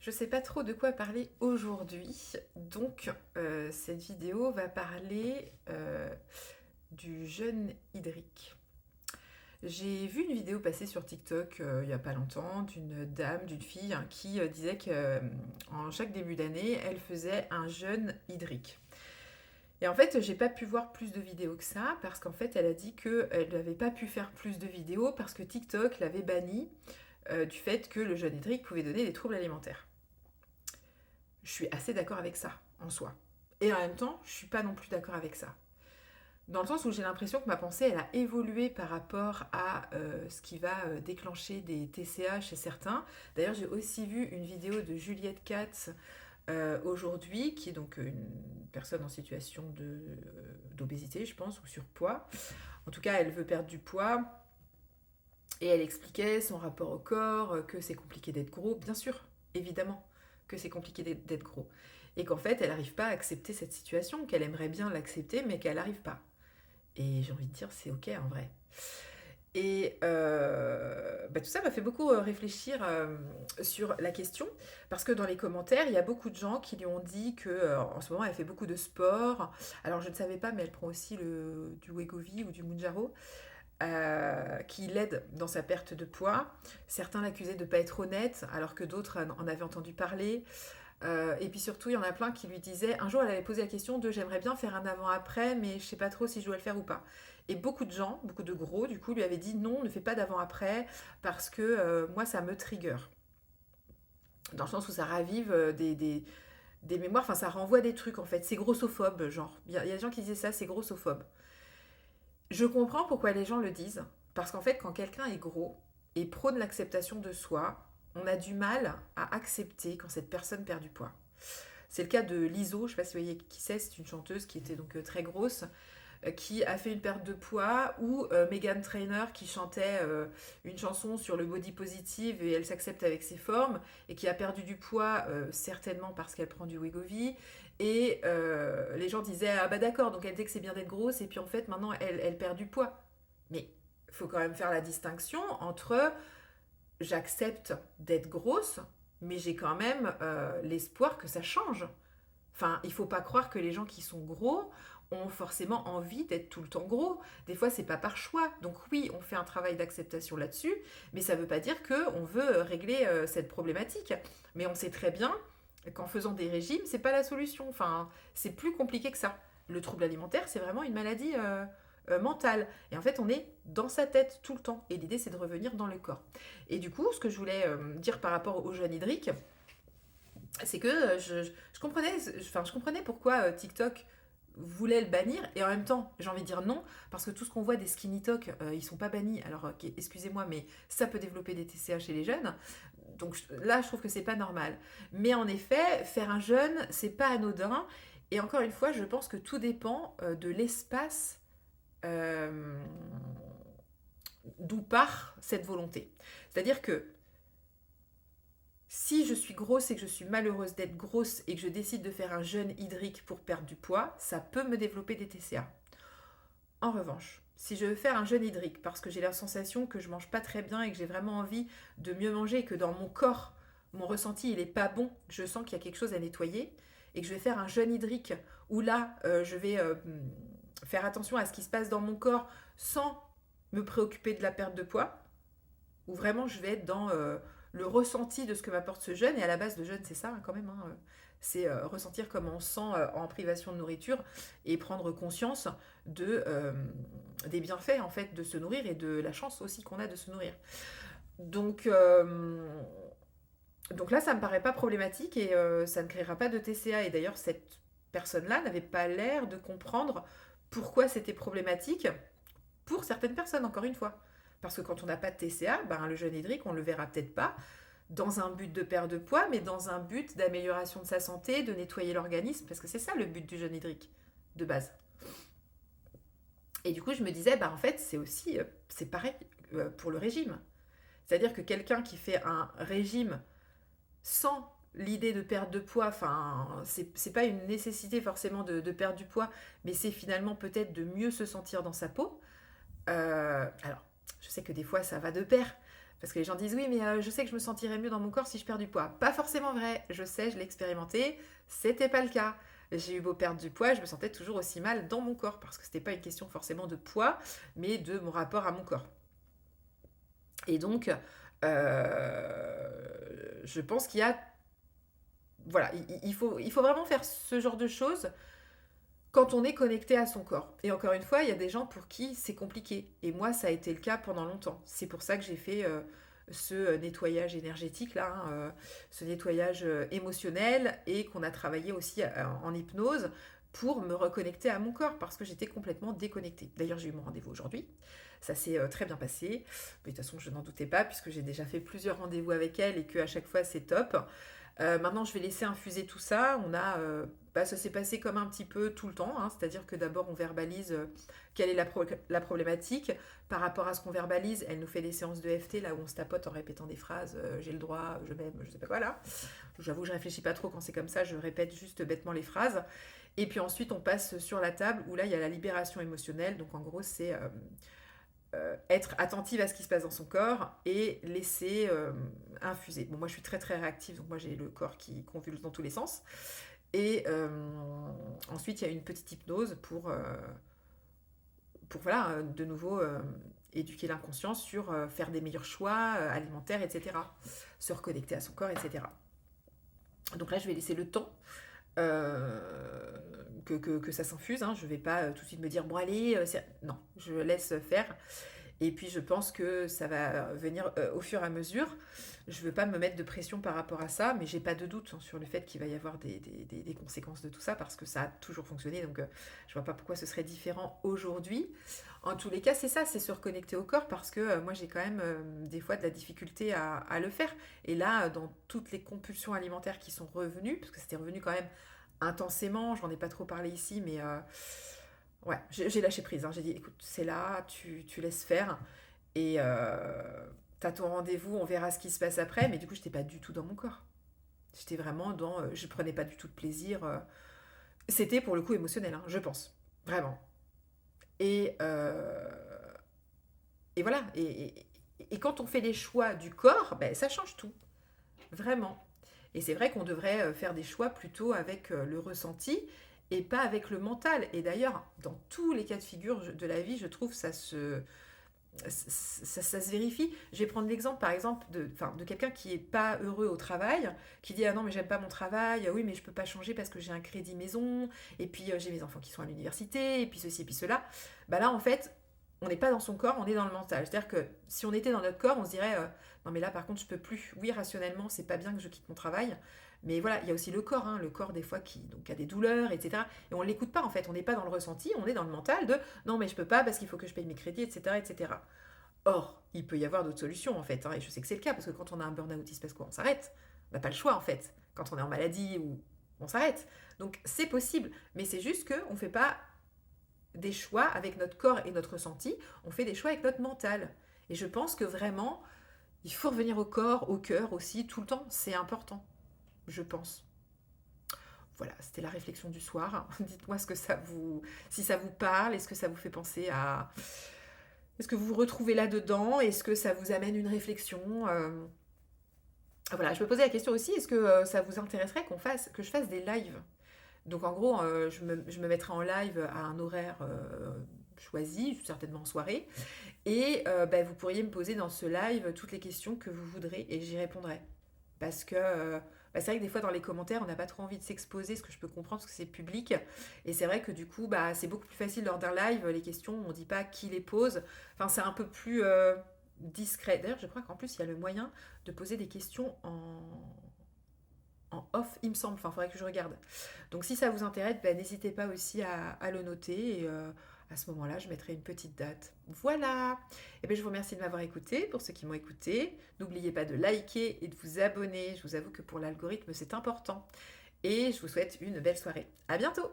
Je sais pas trop de quoi parler aujourd'hui, donc cette vidéo va parler du jeûne hydrique. J'ai vu une vidéo passer sur TikTok il y a pas longtemps d'une dame, d'une fille hein, qui disait qu'en chaque début d'année, elle faisait un jeûne hydrique. Et en fait, j'ai pas pu voir plus de vidéos que ça parce qu'en fait, elle a dit qu'elle n'avait pas pu faire plus de vidéos parce que TikTok l'avait banni du fait que le jeûne hydrique pouvait donner des troubles alimentaires. Je suis assez d'accord avec ça, en soi. Et en même temps, je suis pas non plus d'accord avec ça. Dans le sens où j'ai l'impression que ma pensée, elle a évolué par rapport à ce qui va déclencher des TCA chez certains. D'ailleurs, j'ai aussi vu une vidéo de Juliette Katz aujourd'hui, qui est donc une personne en situation d'obésité, je pense, ou surpoids. En tout cas, elle veut perdre du poids. Et elle expliquait son rapport au corps, que c'est compliqué d'être gros, bien sûr, évidemment que c'est compliqué d'être gros. Et qu'en fait, elle n'arrive pas à accepter cette situation, qu'elle aimerait bien l'accepter, mais qu'elle n'arrive pas. Et j'ai envie de dire, c'est ok en vrai. Et tout ça m'a fait beaucoup réfléchir sur la question, parce que dans les commentaires, il y a beaucoup de gens qui lui ont dit que en ce moment, elle fait beaucoup de sport. Alors, je ne savais pas, mais elle prend aussi du Wegovy ou du Mounjaro qui l'aide dans sa perte de poids. Certains l'accusaient de ne pas être honnête, alors que d'autres en avaient entendu parler. Et puis surtout, il y en a plein qui lui disaient, un jour elle avait posé la question de j'aimerais bien faire un avant-après, mais je sais pas trop si je dois le faire ou pas. Et beaucoup de gens, beaucoup de gros, du coup, lui avaient dit non, ne fais pas d'avant-après, parce que moi, ça me trigger. Dans le sens où ça ravive des mémoires, enfin, ça renvoie des trucs en fait. C'est grossophobe, genre. Il y a des gens qui disaient ça, c'est grossophobe. Je comprends pourquoi les gens le disent, parce qu'en fait, quand quelqu'un est gros et prône l'acceptation de soi, on a du mal à accepter quand cette personne perd du poids. C'est le cas de Lizzo, je ne sais pas si vous voyez qui c'est une chanteuse qui était donc très grosse, qui a fait une perte de poids, ou Meghan Trainor qui chantait une chanson sur le body positive et elle s'accepte avec ses formes, et qui a perdu du poids certainement parce qu'elle prend du Wegovy, et les gens disaient ah bah d'accord, donc elle dit que c'est bien d'être grosse, et puis en fait maintenant elle perd du poids. Mais il faut quand même faire la distinction entre j'accepte d'être grosse, mais j'ai quand même l'espoir que ça change. Enfin, il faut pas croire que les gens qui sont gros ont forcément envie d'être tout le temps gros. Des fois, c'est pas par choix. Donc oui, on fait un travail d'acceptation là-dessus, mais ça veut pas dire qu'on veut régler cette problématique. Mais on sait très bien qu'en faisant des régimes, c'est pas la solution. Enfin, c'est plus compliqué que ça. Le trouble alimentaire, c'est vraiment une maladie mentale. Et en fait, on est dans sa tête tout le temps. Et l'idée, c'est de revenir dans le corps. Et du coup, ce que je voulais dire par rapport au jeûne hydrique, c'est que je comprenais pourquoi TikTok voulait le bannir, et en même temps j'ai envie de dire non, parce que tout ce qu'on voit des skinny talk, ils sont pas bannis, alors excusez-moi, mais ça peut développer des TCA chez les jeunes, donc là je trouve que c'est pas normal. Mais en effet, faire un jeûne, c'est pas anodin, et encore une fois, je pense que tout dépend de l'espace euh, d'où part cette volonté. C'est-à-dire que si je suis grosse et que je suis malheureuse d'être grosse et que je décide de faire un jeûne hydrique pour perdre du poids, ça peut me développer des TCA. En revanche, si je veux faire un jeûne hydrique parce que j'ai la sensation que je mange pas très bien et que j'ai vraiment envie de mieux manger et que dans mon corps, mon ressenti il est pas bon, je sens qu'il y a quelque chose à nettoyer et que je vais faire un jeûne hydrique où là je vais faire attention à ce qui se passe dans mon corps sans me préoccuper de la perte de poids, où vraiment je vais être dans le ressenti de ce que m'apporte ce jeûne. Et à la base, le jeûne, c'est ça hein, quand même. Hein, c'est ressentir comment on se sent en privation de nourriture et prendre conscience des bienfaits en fait de se nourrir et de la chance aussi qu'on a de se nourrir. Donc, euh, donc là, ça me paraît pas problématique et ça ne créera pas de TCA. Et d'ailleurs, cette personne-là n'avait pas l'air de comprendre pourquoi c'était problématique pour certaines personnes, encore une fois. Parce que quand on n'a pas de TCA, ben, le jeûne hydrique, on ne le verra peut-être pas dans un but de perte de poids, mais dans un but d'amélioration de sa santé, de nettoyer l'organisme, parce que c'est ça le but du jeûne hydrique, de base. Et du coup, je me disais, bah, en fait, c'est aussi, c'est pareil pour le régime. C'est-à-dire que quelqu'un qui fait un régime sans l'idée de perte de poids, enfin, c'est pas une nécessité forcément de perdre du poids, mais c'est finalement peut-être de mieux se sentir dans sa peau. Alors, je sais que des fois ça va de pair, Parce que les gens disent oui, mais je sais que je me sentirais mieux dans mon corps si je perds du poids. Pas forcément vrai. Je sais, je l'ai expérimenté. C'était pas le cas. J'ai eu beau perdre du poids, je me sentais toujours aussi mal dans mon corps parce que c'était pas une question forcément de poids, mais de mon rapport à mon corps. Et donc, je pense qu'il y a, voilà, il faut vraiment faire ce genre de choses quand on est connecté à son corps. Et encore une fois, il y a des gens pour qui c'est compliqué. Et moi, ça a été le cas pendant longtemps. C'est pour ça que j'ai fait ce nettoyage énergétique là, hein, ce nettoyage émotionnel et qu'on a travaillé aussi en hypnose pour me reconnecter à mon corps parce que j'étais complètement déconnectée. D'ailleurs, j'ai eu mon rendez-vous aujourd'hui. Ça s'est très bien passé. Mais de toute façon, je n'en doutais pas puisque j'ai déjà fait plusieurs rendez-vous avec elle et qu'à chaque fois, c'est top. Maintenant, je vais laisser infuser tout ça. Ça s'est passé comme un petit peu tout le temps, hein, c'est-à-dire que d'abord on verbalise quelle est la problématique. Par rapport à ce qu'on verbalise, elle nous fait des séances de FT là où on se tapote en répétant des phrases, j'ai le droit, je m'aime, je sais pas quoi là. J'avoue que je réfléchis pas trop quand c'est comme ça, je répète juste bêtement les phrases. Et puis ensuite on passe sur la table où là il y a la libération émotionnelle. Donc en gros c'est être attentive à ce qui se passe dans son corps et laisser infuser. Bon, moi je suis très très réactive, donc moi j'ai le corps qui convulse dans tous les sens. Et ensuite il y a une petite hypnose pour voilà, de nouveau éduquer l'inconscient sur faire des meilleurs choix alimentaires, etc. Se reconnecter à son corps, etc. Donc là je vais laisser le temps que ça s'infuse. Hein. Je ne vais pas tout de suite me dire bon allez, non, je laisse faire. Et puis je pense que ça va venir au fur et à mesure. Je ne veux pas me mettre de pression par rapport à ça, mais j'ai pas de doute sur le fait qu'il va y avoir des conséquences de tout ça parce que ça a toujours fonctionné. Donc je vois pas pourquoi ce serait différent aujourd'hui. En tous les cas, c'est ça, c'est se reconnecter au corps parce que moi j'ai quand même des fois de la difficulté à le faire. Et là, dans toutes les compulsions alimentaires qui sont revenues, parce que c'était revenu quand même intensément, j'en ai pas trop parlé ici, mais ouais, j'ai lâché prise. Hein. J'ai dit, écoute, c'est là, tu laisses faire. Et t'as ton rendez-vous, on verra ce qui se passe après. Mais du coup, j'étais pas du tout dans mon corps. J'étais vraiment dans. Je prenais pas du tout de plaisir. C'était pour le coup émotionnel, hein, je pense. Vraiment. Et, et voilà. Et quand on fait les choix du corps, ben, ça change tout. Vraiment. Et c'est vrai qu'on devrait faire des choix plutôt avec le ressenti et pas avec le mental. Et d'ailleurs, dans tous les cas de figure de la vie, je trouve ça se vérifie. Je vais prendre l'exemple, par exemple, de quelqu'un qui est pas heureux au travail, qui dit ah non mais j'aime pas mon travail, oui mais je peux pas changer parce que j'ai un crédit maison, et puis j'ai mes enfants qui sont à l'université, et puis ceci et puis cela. Bah là en fait, on n'est pas dans son corps, on est dans le mental. C'est-à-dire que si on était dans notre corps, on se dirait non mais là par contre je peux plus. Oui rationnellement c'est pas bien que je quitte mon travail, mais voilà il y a aussi le corps, hein, le corps des fois qui a des douleurs, etc. Et on l'écoute pas en fait, on n'est pas dans le ressenti, on est dans le mental de non mais je peux pas parce qu'il faut que je paye mes crédits, etc., etc. Or il peut y avoir d'autres solutions en fait, hein, et je sais que c'est le cas parce que quand on a un burn-out il se passe quoi? On s'arrête. On n'a pas le choix en fait. Quand on est en maladie ou on s'arrête. Donc c'est possible, mais c'est juste qu'on ne fait pas des choix avec notre corps et notre ressenti, on fait des choix avec notre mental. Et je pense que vraiment, il faut revenir au corps, au cœur aussi, tout le temps. C'est important, je pense. Voilà, c'était la réflexion du soir. Dites-moi ce que si ça vous parle, est-ce que ça vous fait penser à, est-ce que vous vous retrouvez là-dedans, est-ce que ça vous amène une réflexion Voilà, je me posais la question aussi, est-ce que ça vous intéresserait que je fasse des lives? Donc en gros, je me mettrai en live à un horaire choisi, certainement en soirée. Et bah, vous pourriez me poser dans ce live toutes les questions que vous voudrez et j'y répondrai. Parce que bah, c'est vrai que des fois dans les commentaires, on n'a pas trop envie de s'exposer, ce que je peux comprendre, parce que c'est public. Et c'est vrai que du coup, bah, c'est beaucoup plus facile lors d'un live. Les questions, on ne dit pas qui les pose. Enfin, c'est un peu plus discret. D'ailleurs, je crois qu'en plus, il y a le moyen de poser des questions en off, il me semble. Enfin, il faudrait que je regarde. Donc, si ça vous intéresse, bah, n'hésitez pas aussi à le noter. Et à ce moment-là, je mettrai une petite date. Voilà. Et bien, je vous remercie de m'avoir écouté. Pour ceux qui m'ont écouté, n'oubliez pas de liker et de vous abonner. Je vous avoue que pour l'algorithme, c'est important. Et je vous souhaite une belle soirée. À bientôt.